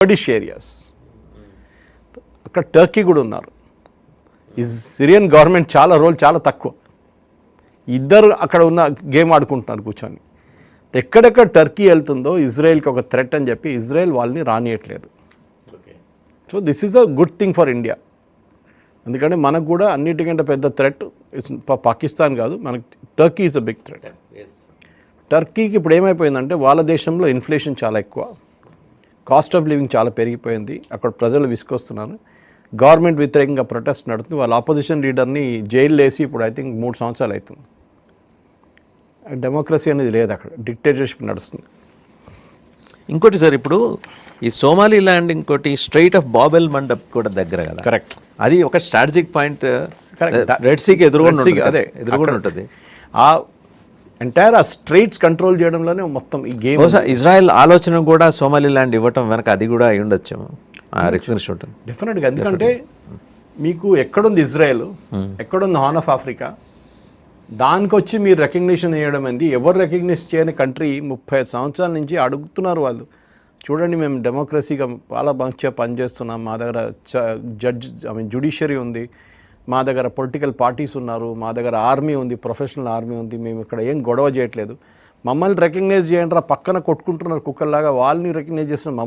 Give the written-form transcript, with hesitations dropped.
కర్డిష్ areas, అక్కడ Turkey కూడా ఉన్నారు. ఈ సిరియన్ గవర్నమెంట్ చాలా తక్కువ, ఇద్దరు అక్కడ ఉన్న గేమ్ ఆడుకుంటున్నారు కూర్చొని. ఎక్కడెక్కడ టర్కీ వెళ్తుందో ఇజ్రాయెల్కి ఒక థ్రెట్ అని చెప్పి ఇజ్రాయెల్ వాళ్ళని రానియట్లేదు. So this is a good thing for India. ఎందుకంటే మనకు కూడా అన్నిటికంటే పెద్ద థ్రెట్ పాకిస్తాన్ కాదు, మనకి Turkey is a big threat. టర్కీకి ఇప్పుడు ఏమైపోయిందంటే వాళ్ళ దేశంలో ఇన్ఫ్లేషన్ చాలా ఎక్కువ, కాస్ట్ ఆఫ్ లివింగ్ చాలా పెరిగిపోయింది, అక్కడ ప్రజలు విసుకొస్తున్నారు, గవర్నమెంట్ వ్యతిరేకంగా ప్రొటెస్ట్ నడుతుంది. వాళ్ళ ఆపోజిషన్ లీడర్ని జైల్లో వేసి ఇప్పుడు ఐ థింక్ 3 సంవత్సరాలు అవుతుంది. డెమోక్రసీ అనేది లేదు అక్కడ, డిక్టేటర్షిప్ నడుస్తుంది. ఇంకోటి సార్, ఇప్పుడు ఈ సోమాలిలాండ్ ఇంకోటి స్ట్రైట్ ఆఫ్ బాబెల్ మండప్ కూడా దగ్గర కదా. కరెక్ట్, అది ఒక స్ట్రాటజిక్ పాయింట్. రెడ్ సీకి ఎదురుగుండా ఉంటుంది. ఆ ఎంటైర్ ఆ స్ట్రైట్స్ కంట్రోల్ చేయడంలోనే మొత్తం ఈ గేమ్. ఇజ్రాయెల్ ఆలోచన కూడా సోమాలిలాండ్ ఇవ్వటం వెనక అది కూడా అయి ఉండొచ్చు ఉంటుంది డెఫినెట్గా. ఎందుకంటే మీకు ఎక్కడుంది ఇజ్రాయెల్, ఎక్కడుంది హార్న్ ఆఫ్ ఆఫ్రికా, దానికి వచ్చి మీరు రికగ్నిషన్ చేయడం ఏంది? ఎవరు రికగ్నైజ్ చేయని కంట్రీ 35 సంవత్సరాల నుంచి అడుగుతున్నారు వాళ్ళు. చూడండి, మేము డెమోక్రసీగా చాలా మంచిగా పనిచేస్తున్నాం, మా దగ్గర జ్యుడిషియరీ ఉంది, మా దగ్గర పొలిటికల్ పార్టీస్ ఉన్నారు, మా దగ్గర ఆర్మీ ఉంది, ప్రొఫెషనల్ ఆర్మీ ఉంది, మేము ఇక్కడ ఏం గొడవ చేయట్లేదు, మమ్మల్ని రికగ్నైజ్ చేయండి రా, పక్కన కొట్టుకుంటున్నారు కుక్కల్లాగా, వాళ్ళని రికగ్నైజ్ చేస్తున్నారు.